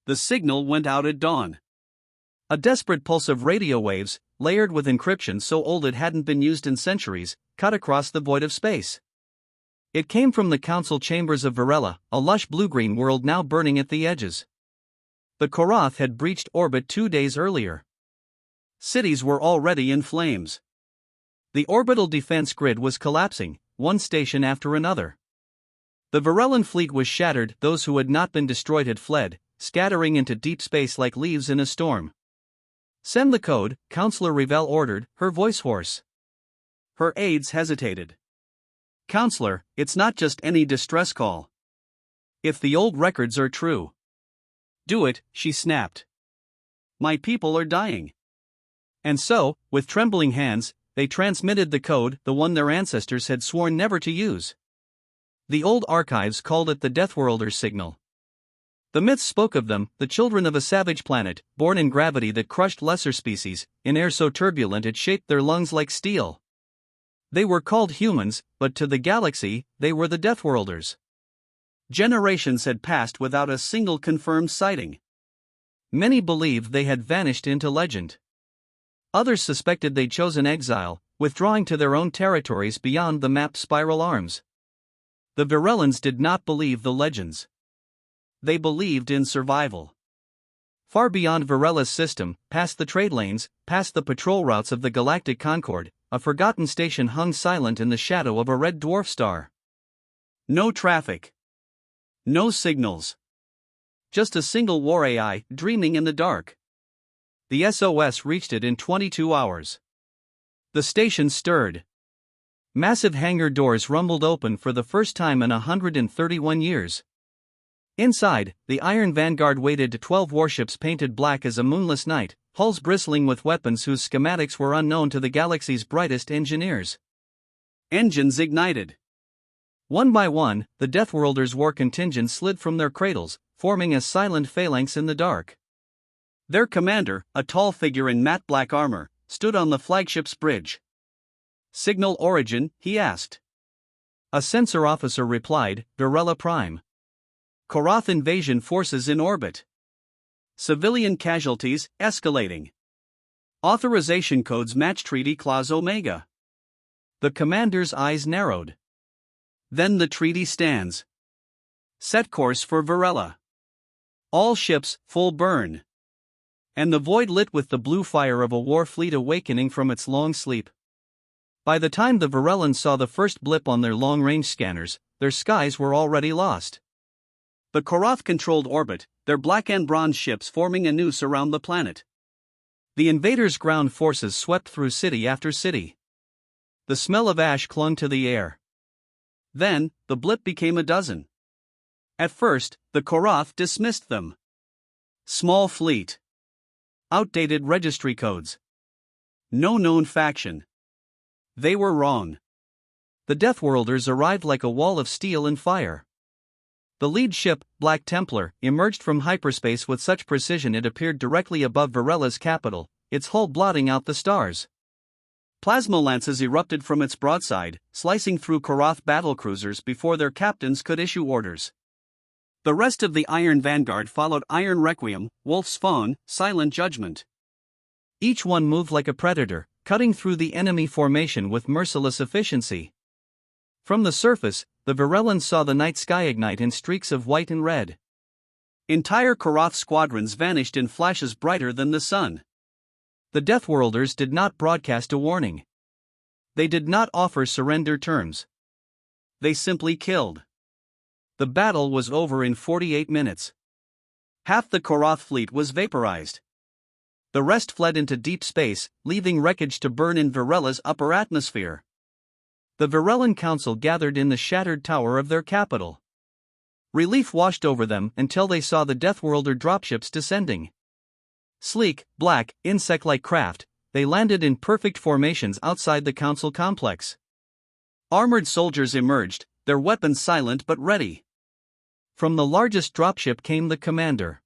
The signal went out at dawn. A desperate pulse of radio waves, layered with encryption so old it hadn't been used in centuries, cut across the void of space. It came from the council chambers of Varela, a lush blue-green world now burning at the edges. The Korath had breached orbit 2 days earlier. Cities were already in flames. The orbital defense grid was collapsing, one station after another. The Varelan fleet was shattered, those who had not been destroyed had fled, scattering into deep space like leaves in a storm. "Send the code," Counselor Revel ordered, her voice hoarse. Her aides hesitated. "Counselor, it's not just any distress call. If the old records are true." "Do it," she snapped. "My people are dying." And so, with trembling hands, they transmitted the code, the one their ancestors had sworn never to use. The old archives called it the Deathworlders signal. The myths spoke of them, the children of a savage planet, born in gravity that crushed lesser species, in air so turbulent it shaped their lungs like steel. They were called humans, but to the galaxy, they were the Deathworlders. Generations had passed without a single confirmed sighting. Many believed they had vanished into legend. Others suspected they'd chosen exile, withdrawing to their own territories beyond the mapped spiral arms. The Virelans did not believe the legends. They believed in survival. Far beyond Varela's system, past the trade lanes, past the patrol routes of the Galactic Concord, a forgotten station hung silent in the shadow of a red dwarf star. No traffic. No signals. Just a single war AI, dreaming in the dark. The SOS reached it in 22 hours. The station stirred. Massive hangar doors rumbled open for the first time in 131 years. Inside, the Iron Vanguard waited 12 warships painted black as a moonless night, hulls bristling with weapons whose schematics were unknown to the galaxy's brightest engineers. Engines ignited. One by one, the Deathworlders' war contingent slid from their cradles, forming a silent phalanx in the dark. Their commander, a tall figure in matte black armor, stood on the flagship's bridge. "Signal origin?" he asked. A sensor officer replied, "Varela Prime. Korath invasion forces in orbit. Civilian casualties escalating. Authorization codes match Treaty Clause Omega." The commander's eyes narrowed. "Then the treaty stands. Set course for Varela. All ships, full burn." And the void lit with the blue fire of a war fleet awakening from its long sleep. By the time the Varelans saw the first blip on their long-range scanners, their skies were already lost. The Korath controlled orbit, their black and bronze ships forming a noose around the planet. The invaders' ground forces swept through city after city. The smell of ash clung to the air. Then, the blip became a dozen. At first, the Korath dismissed them. Small fleet. Outdated registry codes. No known faction. They were wrong. The Deathworlders arrived like a wall of steel and fire. The lead ship, Black Templar, emerged from hyperspace with such precision it appeared directly above Varela's capital, its hull blotting out the stars. Plasma lances erupted from its broadside, slicing through Korath battlecruisers before their captains could issue orders. The rest of the Iron Vanguard followed Iron Requiem, Wolf's Fawn, Silent Judgment. Each one moved like a predator, cutting through the enemy formation with merciless efficiency. From the surface, the Varelans saw the night sky ignite in streaks of white and red. Entire Korath squadrons vanished in flashes brighter than the sun. The Deathworlders did not broadcast a warning. They did not offer surrender terms. They simply killed. The battle was over in 48 minutes. Half the Korath fleet was vaporized. The rest fled into deep space, leaving wreckage to burn in Varela's upper atmosphere. The Varelan Council gathered in the shattered tower of their capital. Relief washed over them until they saw the Deathworlder dropships descending. Sleek, black, insect-like craft, they landed in perfect formations outside the council complex. Armored soldiers emerged, their weapons silent but ready. From the largest dropship came the commander.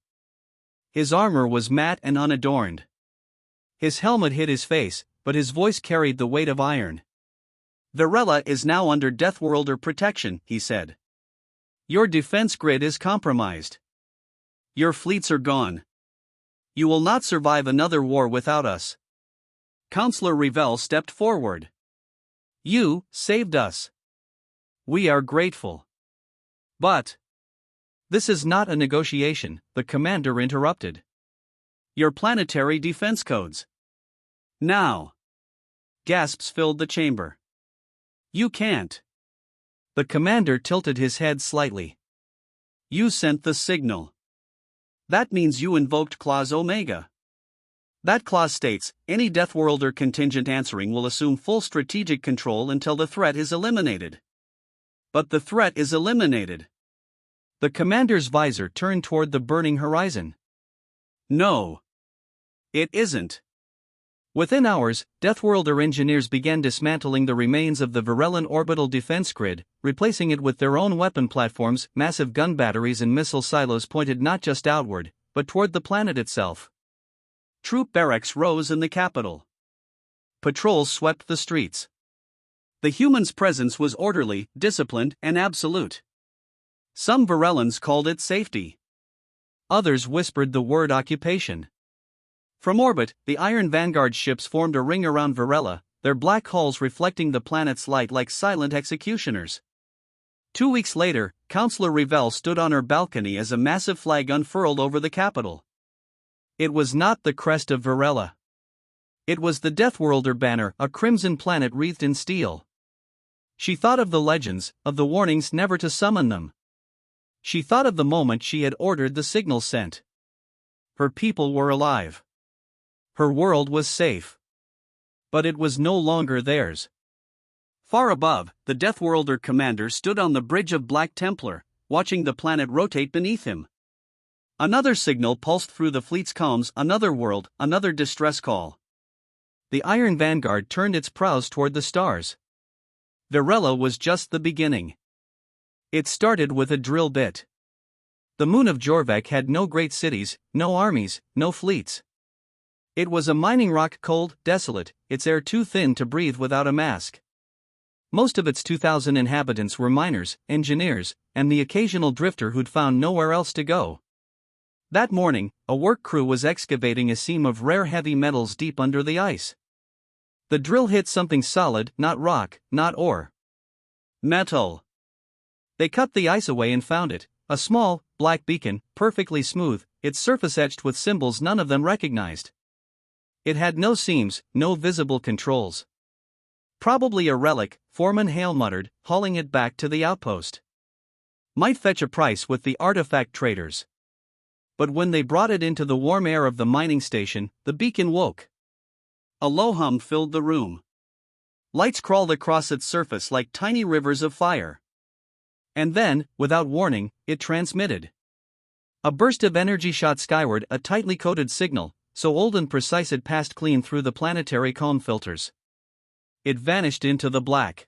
His armor was matte and unadorned. His helmet hid his face, but his voice carried the weight of iron. "Varela is now under Deathworlder protection," he said. "Your defense grid is compromised. Your fleets are gone. You will not survive another war without us. Counselor Revell stepped forward. You saved us. We are grateful. But this is not a negotiation, the commander interrupted. Your planetary defense codes. Now. Gasps filled the chamber. You can't. The commander tilted his head slightly. You sent the signal. That means you invoked Clause Omega. That clause states, any Deathworlder contingent answering will assume full strategic control until the threat is eliminated. But the threat is eliminated. The commander's visor turned toward the burning horizon. No. It isn't. Within hours, Deathworlder engineers began dismantling the remains of the Varellan orbital defense grid, replacing it with their own weapon platforms, massive gun batteries and missile silos pointed not just outward, but toward the planet itself. Troop barracks rose in the capital. Patrols swept the streets. The humans' presence was orderly, disciplined, and absolute. Some Varellans called it safety. Others whispered the word occupation. From orbit, the Iron Vanguard ships formed a ring around Varela, their black hulls reflecting the planet's light like silent executioners. 2 weeks later, Counselor Revell stood on her balcony as a massive flag unfurled over the capital. It was not the crest of Varela. It was the Deathworlder banner, a crimson planet wreathed in steel. She thought of the legends, of the warnings never to summon them. She thought of the moment she had ordered the signal sent. Her people were alive. Her world was safe. But it was no longer theirs. Far above, the Deathworlder commander stood on the bridge of Black Templar, watching the planet rotate beneath him. Another signal pulsed through the fleet's comms, another world, another distress call. The Iron Vanguard turned its prows toward the stars. Varela was just the beginning. It started with a drill bit. The moon of Jorvik had no great cities, no armies, no fleets. It was a mining rock, cold, desolate, its air too thin to breathe without a mask. Most of its 2,000 inhabitants were miners, engineers, and the occasional drifter who'd found nowhere else to go. That morning, a work crew was excavating a seam of rare heavy metals deep under the ice. The drill hit something solid, not rock, not ore. Metal. They cut the ice away and found it, a small, black beacon, perfectly smooth, its surface etched with symbols none of them recognized. It had no seams, no visible controls. Probably a relic, Foreman Hale muttered, hauling it back to the outpost. Might fetch a price with the artifact traders. But when they brought it into the warm air of the mining station, the beacon woke. A low hum filled the room. Lights crawled across its surface like tiny rivers of fire. And then, without warning, it transmitted. A burst of energy shot skyward, a tightly coded signal, so old and precise it passed clean through the planetary calm filters. It vanished into the black.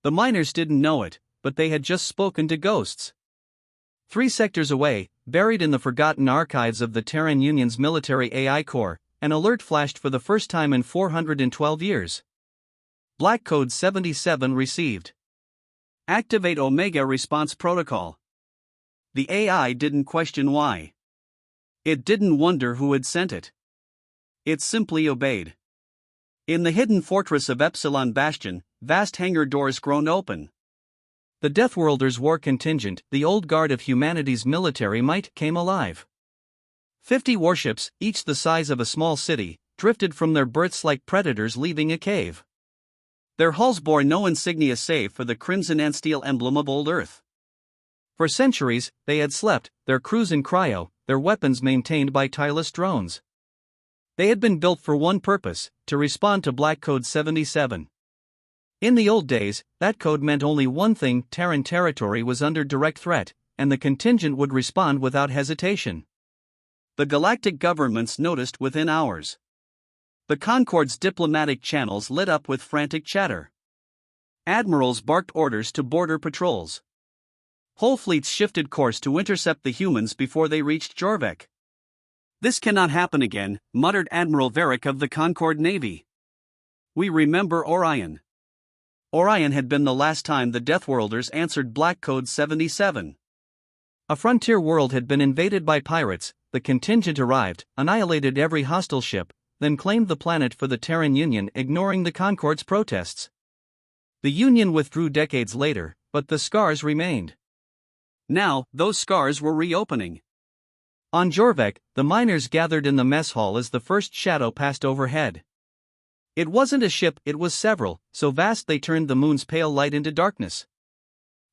The miners didn't know it, but they had just spoken to ghosts. 3 sectors away, buried in the forgotten archives of the Terran Union's military AI core, an alert flashed for the first time in 412 years. Black Code 77 received. Activate Omega Response Protocol. The AI didn't question why. It didn't wonder who had sent it. It simply obeyed. In the hidden fortress of Epsilon Bastion, vast hangar doors groaned open. The Deathworlders' war contingent, the old guard of humanity's military might, came alive. 50 warships, each the size of a small city, drifted from their berths like predators leaving a cave. Their hulls bore no insignia save for the crimson and steel emblem of old Earth. For centuries, they had slept, their crews in cryo, their weapons maintained by tireless drones. They had been built for one purpose, to respond to Black Code 77. In the old days, that code meant only one thing: Terran territory was under direct threat, and the contingent would respond without hesitation. The galactic governments noticed within hours. The Concord's diplomatic channels lit up with frantic chatter. Admirals barked orders to border patrols. Whole fleets shifted course to intercept the humans before they reached Jorvik. "This cannot happen again," muttered Admiral Varric of the Concord Navy. "We remember Orion." Orion had been the last time the Deathworlders answered Black Code 77. A frontier world had been invaded by pirates. The contingent arrived, annihilated every hostile ship, then claimed the planet for the Terran Union, ignoring the Concord's protests. The Union withdrew decades later, but the scars remained. Now, those scars were reopening. On Jorvik, the miners gathered in the mess hall as the first shadow passed overhead. It wasn't a ship, it was several, so vast they turned the moon's pale light into darkness.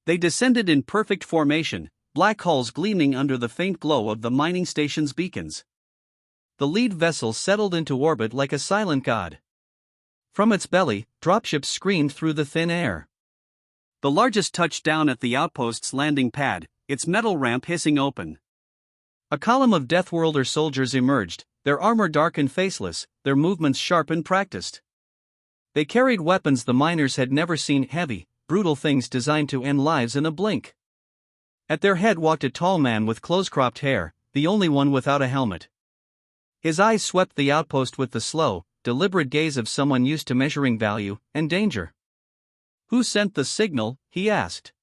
They descended in perfect formation, black hulls gleaming under the faint glow of the mining station's beacons. The lead vessel settled into orbit like a silent god. From its belly, dropships screamed through the thin air. The largest touched down at the outpost's landing pad, its metal ramp hissing open. A column of Deathworlder soldiers emerged, their armor dark and faceless, their movements sharp and practiced. They carried weapons the miners had never seen, heavy, brutal things designed to end lives in a blink. At their head walked a tall man with close-cropped hair, the only one without a helmet. His eyes swept the outpost with the slow, deliberate gaze of someone used to measuring value and danger. "Who sent the signal?" he asked.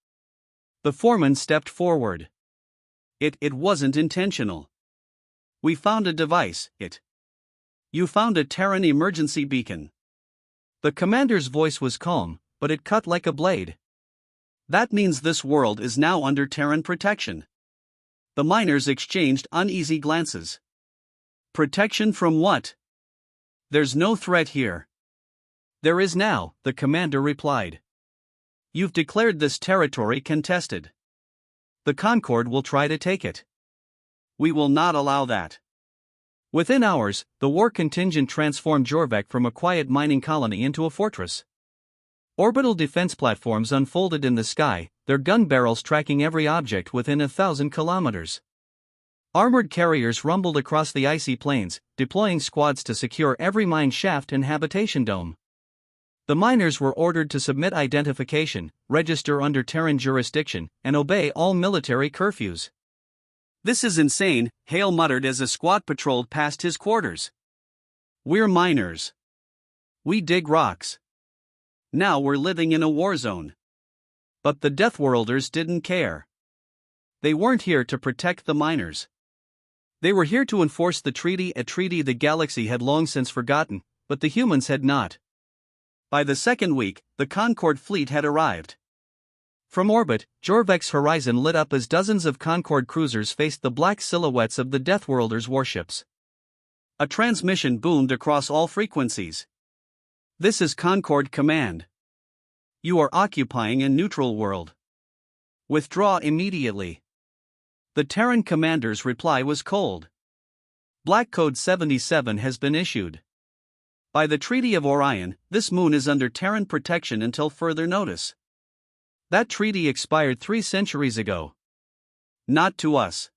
The foreman stepped forward. It wasn't intentional. "We found a device, You found a Terran emergency beacon." The commander's voice was calm, but it cut like a blade. "That means this world is now under Terran protection." The miners exchanged uneasy glances. "Protection from what?" "There's no threat here." "There is now," the commander replied. "You've declared this territory contested. The Concord will try to take it. We will not allow that." Within hours, the war contingent transformed Jorvik from a quiet mining colony into a fortress. Orbital defense platforms unfolded in the sky, their gun barrels tracking every object within 1,000 kilometers. Armored carriers rumbled across the icy plains, deploying squads to secure every mine shaft and habitation dome. The miners were ordered to submit identification, register under Terran jurisdiction, and obey all military curfews. "This is insane," Hale muttered as a squad patrolled past his quarters. "We're miners. We dig rocks. Now we're living in a war zone." But the Deathworlders didn't care. They weren't here to protect the miners. They were here to enforce the treaty, a treaty the galaxy had long since forgotten, but the humans had not. By the second week, the Concord fleet had arrived. From orbit, Jorvik's horizon lit up as dozens of Concord cruisers faced the black silhouettes of the Deathworlders' warships. A transmission boomed across all frequencies. "This is Concord Command. You are occupying a neutral world. Withdraw immediately." The Terran commander's reply was cold. "Black Code 77 has been issued. By the Treaty of Orion, this moon is under Terran protection until further notice. That treaty expired 3 centuries ago. Not to us."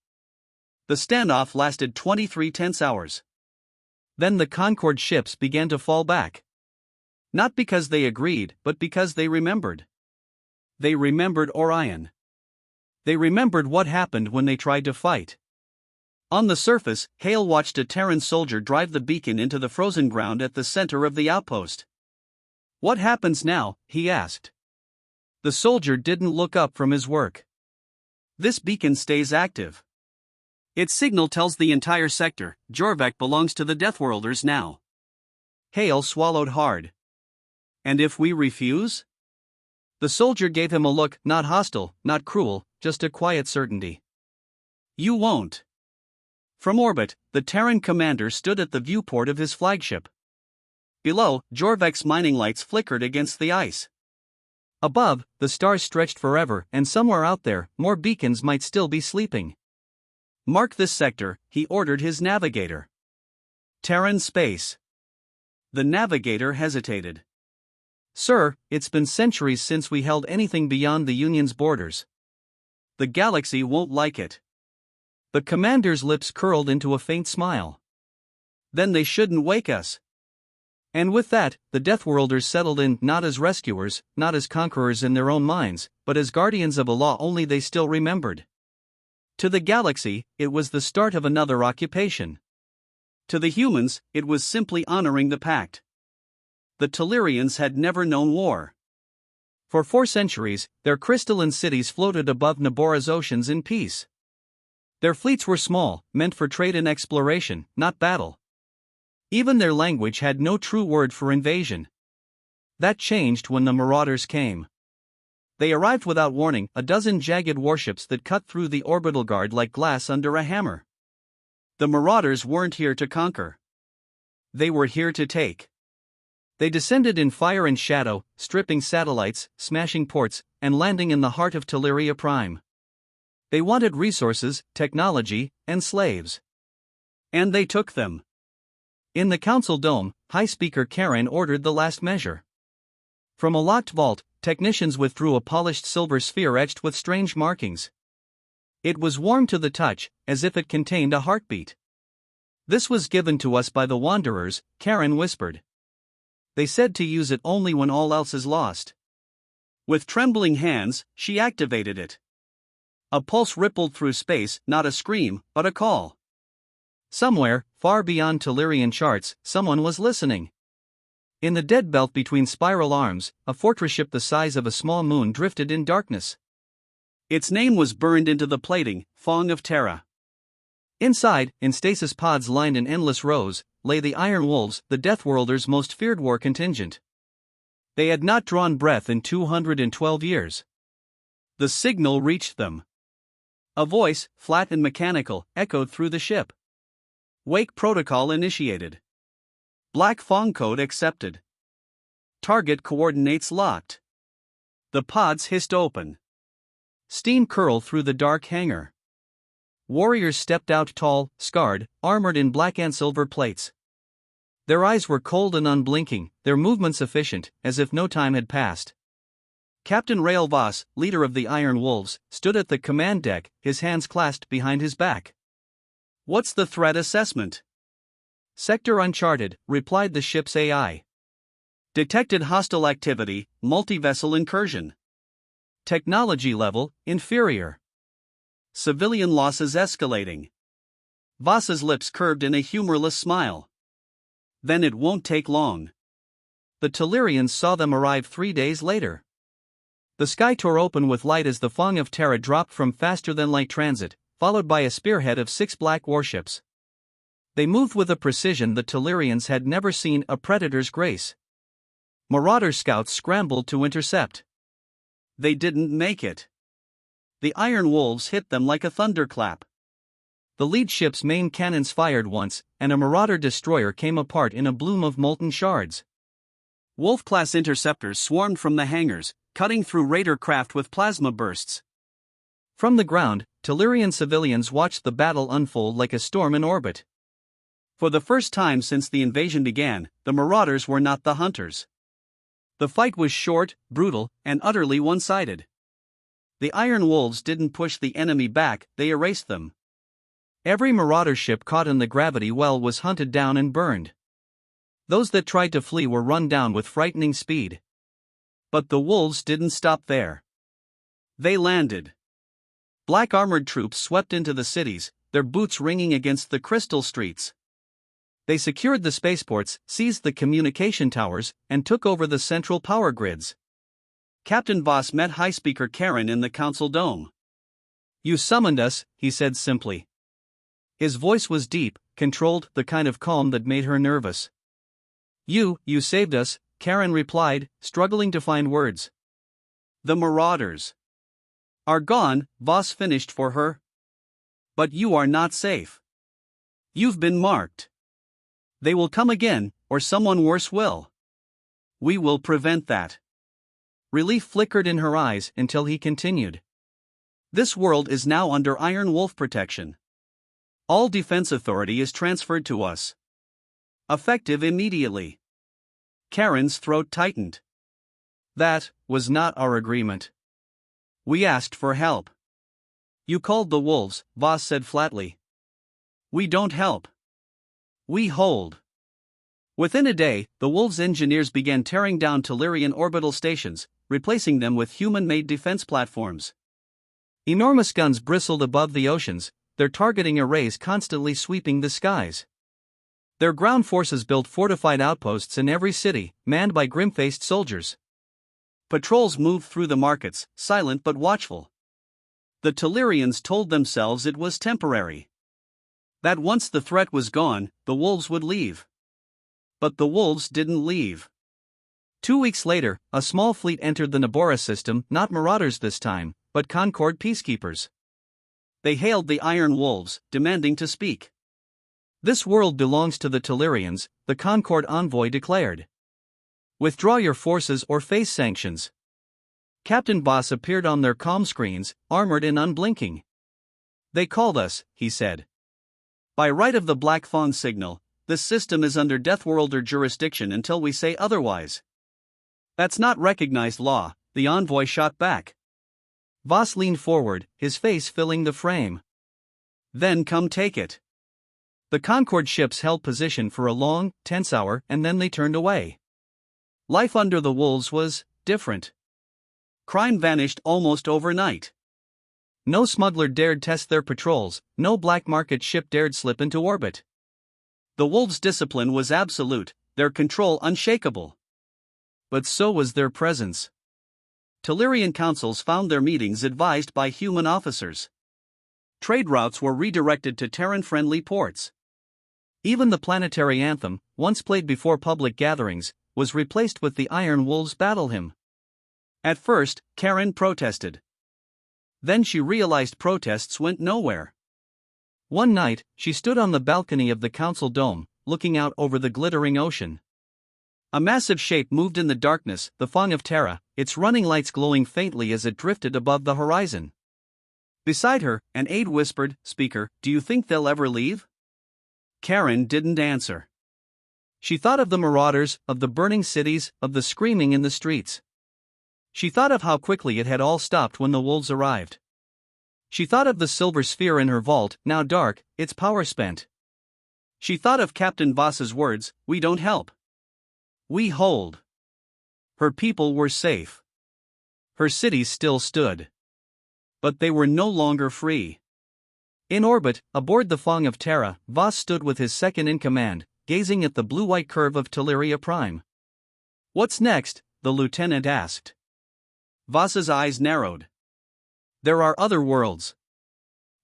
The standoff lasted 23 tense hours. Then the Concord ships began to fall back. Not because they agreed, but because they remembered. They remembered Orion. They remembered what happened when they tried to fight. On the surface, Hale watched a Terran soldier drive the beacon into the frozen ground at the center of the outpost. "What happens now?" he asked. The soldier didn't look up from his work. "This beacon stays active. Its signal tells the entire sector, Jorvik belongs to the Deathworlders now." Hale swallowed hard. "And if we refuse?" The soldier gave him a look, not hostile, not cruel, just a quiet certainty. "You won't." From orbit, the Terran commander stood at the viewport of his flagship. Below, Jorvik's mining lights flickered against the ice. Above, the stars stretched forever, and somewhere out there, more beacons might still be sleeping. "Mark this sector," he ordered his navigator. "Terran space." The navigator hesitated. "Sir, it's been centuries since we held anything beyond the Union's borders. The galaxy won't like it." The commander's lips curled into a faint smile. "Then they shouldn't wake us." And with that, the Deathworlders settled in, not as rescuers, not as conquerors in their own minds, but as guardians of a law only they still remembered. To the galaxy, it was the start of another occupation. To the humans, it was simply honoring the pact. The Tellurians had never known war. For 4 centuries, their crystalline cities floated above Nabora's oceans in peace. Their fleets were small, meant for trade and exploration, not battle. Even their language had no true word for invasion. That changed when the Marauders came. They arrived without warning, a dozen jagged warships that cut through the orbital guard like glass under a hammer. The Marauders weren't here to conquer. They were here to take. They descended in fire and shadow, stripping satellites, smashing ports, and landing in the heart of Teleria Prime. They wanted resources, technology, and slaves. And they took them. In the council dome, High Speaker Karen ordered the last measure. From a locked vault, technicians withdrew a polished silver sphere etched with strange markings. It was warm to the touch, as if it contained a heartbeat. "This was given to us by the Wanderers," Karen whispered. "They said to use it only when all else is lost." With trembling hands, she activated it. A pulse rippled through space, not a scream, but a call. Somewhere, far beyond Tellurian charts, someone was listening. In the dead belt between spiral arms, a fortress ship the size of a small moon drifted in darkness. Its name was burned into the plating, Fong of Terra. Inside, in stasis pods lined in endless rows, lay the Iron Wolves, the Deathworlders' most feared war contingent. They had not drawn breath in 212 years. The signal reached them. A voice, flat and mechanical, echoed through the ship. "Wake protocol initiated. Black Fong code accepted. Target coordinates locked." The pods hissed open. Steam curled through the dark hangar. Warriors stepped out tall, scarred, armored in black and silver plates. Their eyes were cold and unblinking, their movements efficient, as if no time had passed. Captain Rael Voss, leader of the Iron Wolves, stood at the command deck, his hands clasped behind his back. "What's the threat assessment?" "Sector uncharted," replied the ship's AI. "Detected hostile activity, multi-vessel incursion. Technology level, inferior. Civilian losses escalating." Voss's lips curved in a humorless smile. "Then it won't take long." The Tellurians saw them arrive 3 days later. The sky tore open with light as the Fong of Terra dropped from faster-than-light transit, followed by a spearhead of 6 black warships. They moved with a precision the Tellurians had never seen, a predator's grace. Marauder scouts scrambled to intercept. They didn't make it. The Iron Wolves hit them like a thunderclap. The lead ship's main cannons fired once, and a Marauder destroyer came apart in a bloom of molten shards. Wolf-class interceptors swarmed from the hangars, cutting through raider craft with plasma bursts. From the ground, Tellurian civilians watched the battle unfold like a storm in orbit. For the first time since the invasion began, the Marauders were not the hunters. The fight was short, brutal, and utterly one-sided. The Iron Wolves didn't push the enemy back, they erased them. Every Marauder ship caught in the gravity well was hunted down and burned. Those that tried to flee were run down with frightening speed. But the Wolves didn't stop there. They landed. Black armored troops swept into the cities, their boots ringing against the crystal streets. They secured the spaceports, seized the communication towers, and took over the central power grids. Captain Voss met High Speaker Karen in the council dome. "You summoned us," he said simply. His voice was deep, controlled, the kind of calm that made her nervous. You saved us," Karen replied, struggling to find words. "The Marauders are gone," Voss finished for her. "But you are not safe. You've been marked. They will come again, or someone worse will. We will prevent that." Relief flickered in her eyes until he continued. "This world is now under Iron Wolf protection. All defense authority is transferred to us. Effective immediately." Karen's throat tightened. "That was not our agreement. We asked for help." "You called the Wolves," Voss said flatly. "We don't help. We hold." Within a day, the Wolves' engineers began tearing down Tellurian orbital stations, replacing them with human-made defense platforms. Enormous guns bristled above the oceans, their targeting arrays constantly sweeping the skies. Their ground forces built fortified outposts in every city, manned by grim-faced soldiers. Patrols moved through the markets, silent but watchful. The Tellurians told themselves it was temporary. That once the threat was gone, the wolves would leave. But the wolves didn't leave. 2 weeks later, a small fleet entered the Nabora system, not marauders this time, but Concord peacekeepers. They hailed the Iron Wolves, demanding to speak. "This world belongs to the Tellurians," the Concord envoy declared. "Withdraw your forces or face sanctions." Captain Voss appeared on their comm screens, armored and unblinking. "They called us," he said. "By right of the Black Fawn signal, this system is under Deathworlder jurisdiction until we say otherwise." "That's not recognized law," the envoy shot back. Voss leaned forward, his face filling the frame. "Then come take it." The Concord ships held position for a long, tense hour and then they turned away. Life under the wolves was different. Crime vanished almost overnight. No smuggler dared test their patrols, no black market ship dared slip into orbit. The wolves' discipline was absolute, their control unshakable. But so was their presence. Tellurian councils found their meetings advised by human officers. Trade routes were redirected to Terran-friendly ports. Even the planetary anthem, once played before public gatherings, was replaced with the Iron Wolves battle hymn. At first, Karen protested. Then she realized protests went nowhere. One night, she stood on the balcony of the council dome, looking out over the glittering ocean. A massive shape moved in the darkness, the Fong of Terra, its running lights glowing faintly as it drifted above the horizon. Beside her, an aide whispered, "Speaker, do you think they'll ever leave?" Karen didn't answer. She thought of the marauders, of the burning cities, of the screaming in the streets. She thought of how quickly it had all stopped when the wolves arrived. She thought of the silver sphere in her vault, now dark, its power spent. She thought of Captain Voss's words, "We don't help. We hold." Her people were safe. Her cities still stood. But they were no longer free. In orbit, aboard the Fong of Terra, Voss stood with his second-in-command, gazing at the blue-white curve of Telluria Prime. "What's next?" the lieutenant asked. Voss's eyes narrowed. "There are other worlds.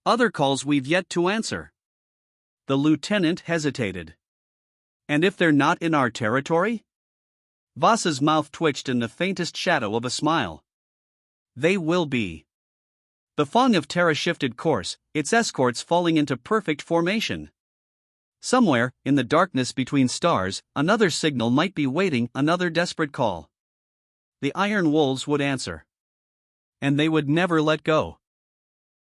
Other calls we've yet to answer." The lieutenant hesitated. "And if they're not in our territory?" Voss's mouth twitched in the faintest shadow of a smile. "They will be." The Fong of Terra shifted course, its escorts falling into perfect formation. Somewhere, in the darkness between stars, another signal might be waiting, another desperate call. The Iron Wolves would answer. And they would never let go.